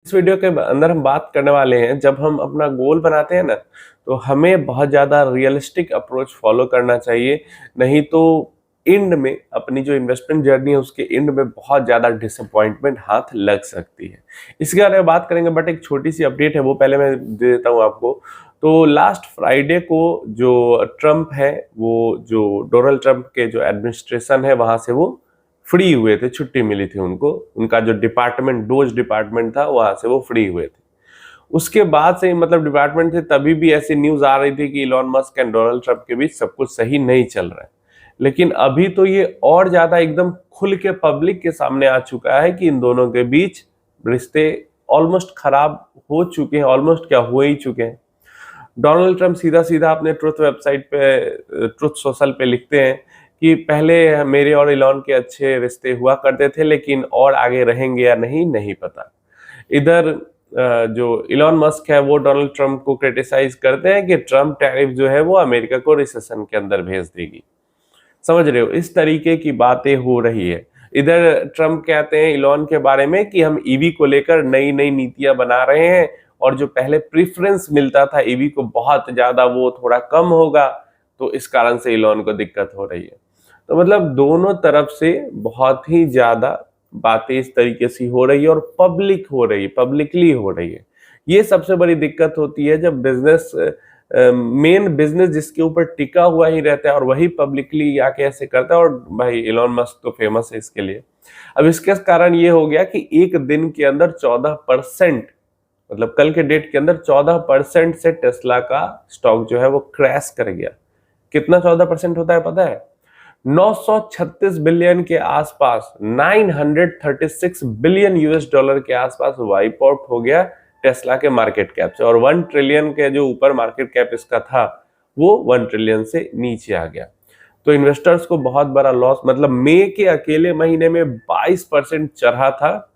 इस वीडियो के अंदर हम बात करने वाले हैं, जब हम अपना गोल बनाते हैं ना, तो हमें बहुत ज़्यादा रियलिस्टिक अप्रोच फॉलो करना चाहिए। नहीं तो एंड में अपनी जो इन्वेस्टमेंट जर्नी है उसके एंड में बहुत ज़्यादा डिसअपॉइंटमेंट हाथ लग सकती है। इसके बारे में बात करेंगे, बट एक छोटी सी अपडेट है वो पहले मैं दे देता हूँ आपको। तो लास्ट फ्राइडे को जो ट्रम्प है, वो जो डोनाल्ड ट्रम्प के जो एडमिनिस्ट्रेशन है वहां से वो फ्री हुए थे, छुट्टी मिली थी उनको। उनका जो डिपार्टमेंट, डोज डिपार्टमेंट था, वहां से वो फ्री हुए थे। उसके बाद से मतलब डिपार्टमेंट थे, तभी भी ऐसी न्यूज आ रही थी कि Elon Musk and Donald Trump के बीच सब कुछ सही नहीं चल रहा है। लेकिन अभी तो ये और ज्यादा एकदम खुल के पब्लिक के सामने आ चुका है कि इन दोनों के बीच रिश्ते ऑलमोस्ट खराब हो चुके हैं, ऑलमोस्ट क्या हो ही चुके हैं। डोनाल्ड ट्रम्प सीधा सीधा अपने ट्रुथ वेबसाइट पे, ट्रुथ सोशल पे लिखते हैं कि पहले मेरे और इलॉन के अच्छे रिश्ते हुआ करते थे, लेकिन और आगे रहेंगे या नहीं, नहीं पता। इधर जो इलॉन मस्क है वो डोनाल्ड ट्रम्प को क्रिटिसाइज करते हैं कि ट्रम्प टैरिफ जो है वो अमेरिका को रिसेशन के अंदर भेज देगी। समझ रहे हो, इस तरीके की बातें हो रही है। इधर ट्रम्प कहते हैं इलॉन के बारे में कि हम ईवी को लेकर नई नई नीतियां बना रहे हैं, और जो पहले प्रेफरेंस मिलता था ईवी को बहुत ज्यादा, वो थोड़ा कम होगा। तो इस कारण से इलॉन को दिक्कत हो रही है। तो मतलब दोनों तरफ से बहुत ही ज्यादा बातें इस तरीके से हो रही है, और पब्लिक हो रही है, पब्लिकली हो रही है। ये सबसे बड़ी दिक्कत होती है जब बिजनेस, मेन बिजनेस जिसके ऊपर टिका हुआ ही रहता है और वही पब्लिकली आके ऐसे करता है। और भाई इलॉन मस्क तो फेमस है इसके लिए। अब इसके कारण ये हो गया कि एक दिन के अंदर 14%, मतलब कल के डेट के अंदर 14% से टेस्ला का स्टॉक जो है वो क्रैश कर गया। कितना 14% होता है पता है? 936 बिलियन के आसपास, 936 बिलियन यूएस डॉलर के आसपास वाइप आउट हो गया टेस्ला के मार्केट कैप से। और 1 ट्रिलियन के जो ऊपर मार्केट कैप इसका था, वो 1 ट्रिलियन से नीचे आ गया। तो इन्वेस्टर्स को बहुत बड़ा लॉस, मतलब मई के अकेले महीने में 22% चढ़ा था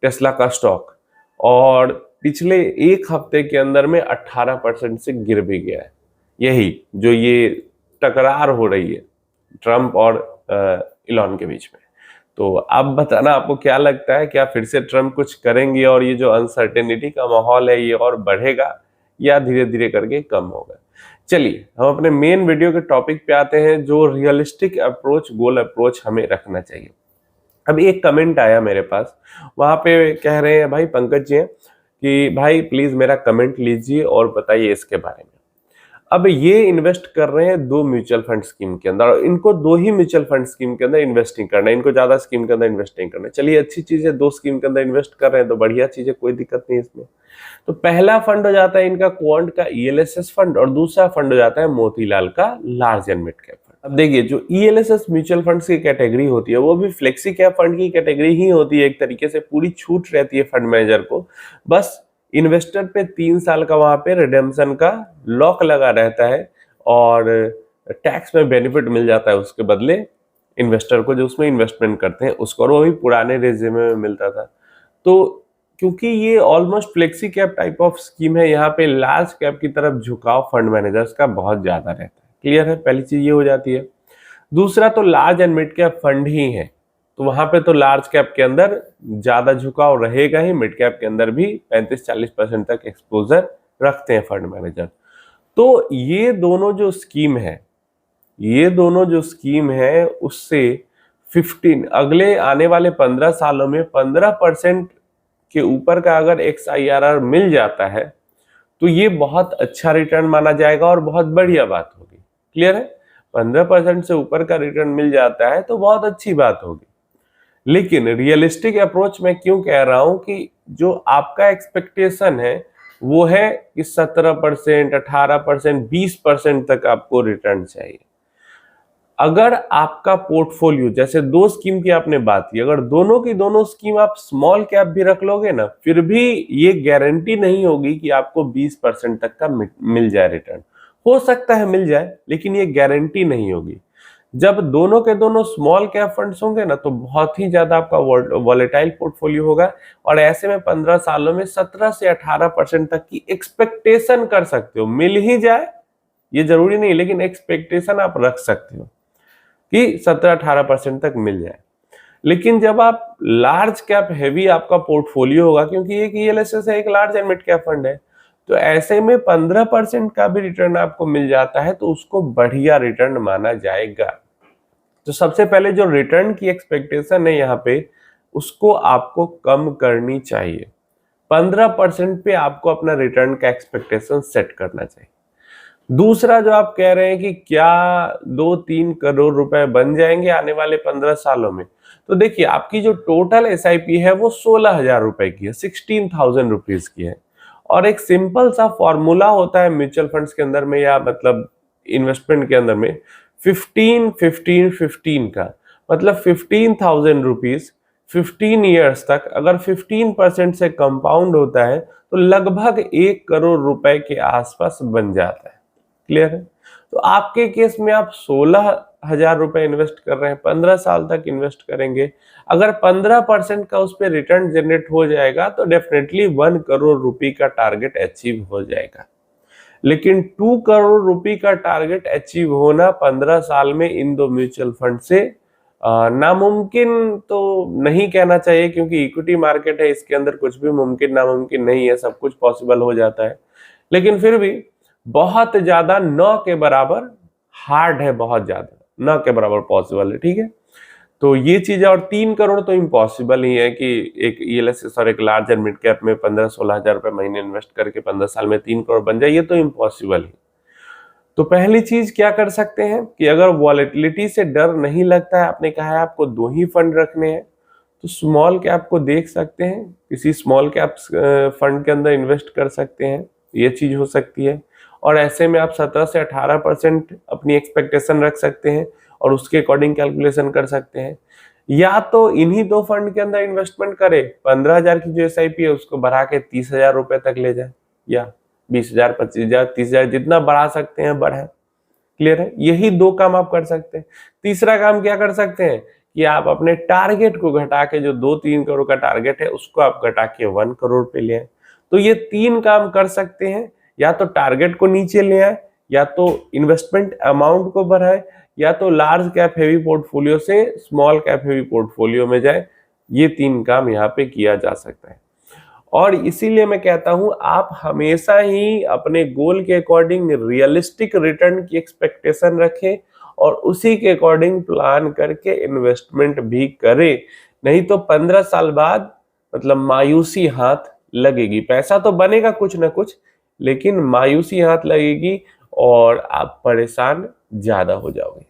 टेस्ला का स्टॉक, और पिछले एक हफ्ते के अंदर में 18% से गिर भी गया है। यही जो ये टकरार हो रही है ट्रम्प और इलॉन के बीच में। तो आप बताना, आपको क्या लगता है, क्या फिर से ट्रम्प कुछ करेंगे और ये जो अनसर्टेनिटी का माहौल है ये और बढ़ेगा, या धीरे धीरे करके कम होगा? चलिए हम अपने मेन वीडियो के टॉपिक पे आते हैं, जो रियलिस्टिक अप्रोच, गोल अप्रोच हमें रखना चाहिए। अभी एक कमेंट आया मेरे पास, वहां पे कह रहे हैं भाई पंकज जी कि भाई प्लीज मेरा कमेंट लीजिए और बताइए इसके बारे में। अब ये इन्वेस्ट कर रहे हैं 2 म्यूचुअल फंड स्कीम के अंदर, और इनको 2 ही म्यूचुअल फंड स्कीम के अंदर इन्वेस्टिंग करना है, इनको ज्यादा स्कीम के अंदर इन्वेस्ट नहीं करना है। चलिए अच्छी चीज है, 2 स्कीम के अंदर इन्वेस्ट कर रहे हैं तो बढ़िया चीज है, कोई दिक्कत नहीं इसमें। तो पहला फंड हो जाता है इनका क्वांट का ईएलएसएस फंड, और दूसरा फंड हो जाता है मोतीलाल का large and mid cap fund. अब देखिए, जो ईएलएसएस म्यूचुअल फंड्स की कैटेगरी होती है वो भी फ्लेक्सी कैप फंड की कैटेगरी ही होती है। एक तरीके से पूरी छूट रहती है फंड मैनेजर को, बस इन्वेस्टर पे 3 साल का वहां पे रिडेम्पशन का लॉक लगा रहता है, और टैक्स में बेनिफिट मिल जाता है उसके बदले इन्वेस्टर को, जो उसमें इन्वेस्टमेंट करते हैं उसको, और वो भी पुराने रेजिमे में मिलता था। तो क्योंकि ये almost flexi cap type of scheme है, यहाँ पे लार्ज कैप की तरफ झुकाव फंड मैनेजर्स का बहुत ज्यादा रहता है। क्लियर है, पहली चीज ये हो जाती है। दूसरा, तो large and mid cap fund ही है, तो वहां पे तो लार्ज कैप के अंदर ज्यादा झुकाव रहेगा ही, मिड कैप के अंदर भी 35-40% तक एक्सपोजर रखते हैं फंड मैनेजर। तो ये दोनों जो स्कीम है, ये दोनों जो स्कीम है उससे 15 अगले आने वाले 15 सालों में 15% के ऊपर का अगर XIRR मिल जाता है, तो ये बहुत अच्छा रिटर्न माना जाएगा और बहुत बढ़िया बात होगी। क्लियर है, 15% से ऊपर का रिटर्न मिल जाता है तो बहुत अच्छी बात होगी। लेकिन रियलिस्टिक अप्रोच में क्यों कह रहा हूं कि जो आपका एक्सपेक्टेशन है वो है कि 17%, 18%, 20% तक आपको रिटर्न चाहिए। अगर आपका पोर्टफोलियो, जैसे 2 स्कीम की आपने बात की, अगर दोनों की दोनों स्कीम आप स्मॉल कैप भी रख लोगे ना, फिर भी ये गारंटी नहीं होगी कि आपको 20% तक का मिल जाए रिटर्न। हो सकता है मिल जाए, लेकिन ये गारंटी नहीं होगी। जब दोनों के दोनों स्मॉल कैप फंड्स होंगे ना, तो बहुत ही ज्यादा आपका वॉलेटाइल पोर्टफोलियो होगा, और ऐसे में 15 सालों में 17 से 18% तक की एक्सपेक्टेशन कर सकते हो। मिल ही जाए ये जरूरी नहीं, लेकिन एक्सपेक्टेशन आप रख सकते हो कि 17-18% तक मिल जाए। लेकिन जब आप लार्ज कैप हेवी आपका पोर्टफोलियो होगा, क्योंकि एक ईएलएसएस है, एक large and mid cap fund है, तो ऐसे में 15% का भी रिटर्न आपको मिल जाता है तो उसको बढ़िया रिटर्न माना जाएगा। तो सबसे पहले जो रिटर्न की एक्सपेक्टेशन है यहाँ पे, उसको आपको कम करनी चाहिए। 15% पे आपको अपना रिटर्न का एक्सपेक्टेशन सेट करना चाहिए। दूसरा, जो आप कह रहे हैं कि क्या 2-3 करोड़ रुपए बन जाएंगे आने वाले 15 सालों में, तो देखिए आपकी जो टोटल एसआईपी है वो 16,000 रुपए की है, 16,000 रुपीज की है। और एक सिंपल सा फॉर्मूला होता है म्यूचुअल फंड्स के अंदर में, या मतलब इन्वेस्टमेंट के अंदर में, 15-15-15 का, मतलब 15,000 रुपीज 15 ईयर्स तक अगर 15% से कंपाउंड होता है तो लगभग 1 करोड़ रुपए के आसपास बन जाता है। क्लियर है? तो आपके केस में आप 16,000 रुपए इन्वेस्ट कर रहे हैं, 15 साल तक इन्वेस्ट करेंगे, अगर 15% का उस पर रिटर्न जनरेट हो जाएगा तो डेफिनेटली 1 करोड़ रुपए का टारगेट अचीव हो जाएगा। लेकिन 2 करोड़ रुपए का टारगेट अचीव होना 15 साल में इन दो म्यूचुअल फंड से नामुमकिन तो नहीं कहना चाहिए, क्योंकि इक्विटी मार्केट है, इसके अंदर कुछ भी मुमकिन नामुमकिन नहीं है, सब कुछ पॉसिबल हो जाता है। लेकिन फिर भी बहुत ज्यादा न के बराबर हार्ड है, बहुत ज्यादा न के बराबर पॉसिबल है। ठीक है, तो ये चीज है। और 3 करोड़ तो इम्पॉसिबल ही है कि एक ईएलएसएस और एक लार्ज एंड मिड कैप में 15-16 हजार रुपए महीने इन्वेस्ट करके 15 साल में 3 करोड़ बन जाए, ये तो इम्पॉसिबल है। तो पहली चीज क्या कर सकते हैं कि अगर वॉलेटिलिटी से डर नहीं लगता है, आपने कहा है आपको 2 ही फंड रखने हैं, तो स्मॉल कैप को देख सकते हैं, किसी स्मॉल कैप फंड के अंदर इन्वेस्ट कर सकते हैं, ये चीज हो सकती है। और ऐसे में आप 17 से 18% अपनी एक्सपेक्टेशन रख सकते हैं और उसके अकॉर्डिंग कैलकुलेशन कर सकते हैं। या तो इन्हीं 2 फंड के अंदर इन्वेस्टमेंट करें, 15,000 की जो एसआईपी है उसको बढ़ा के 30,000 रुपए तक ले जाए, या 20,000, 25,000, 30,000, जितना बढ़ा सकते हैं बढ़ाएं। क्लियर है? यही 2 काम आप कर सकते हैं। तीसरा काम क्या कर सकते हैं कि आप अपने टारगेट को घटा के, जो 2-3 करोड़ का टारगेट है उसको आप घटा के 1 करोड़ पे ले आए। तो ये 3 काम कर सकते हैं, या तो टारगेट को नीचे ले आए, या तो इन्वेस्टमेंट अमाउंट को बढ़ाए, या तो लार्ज कैप हेवी पोर्टफोलियो से स्मॉल कैप हेवी पोर्टफोलियो में जाए। ये 3 काम यहाँ पे किया जा सकता है। और इसीलिए मैं कहता हूं आप हमेशा ही अपने गोल के अकॉर्डिंग रियलिस्टिक रिटर्न की एक्सपेक्टेशन रखें और उसी के अकॉर्डिंग प्लान करके इन्वेस्टमेंट भी करें। नहीं तो 15 साल बाद मतलब मायूसी हाथ लगेगी। पैसा तो बनेगा कुछ ना कुछ, लेकिन मायूसी हाथ लगेगी और आप परेशान ज्यादा हो जाओगे।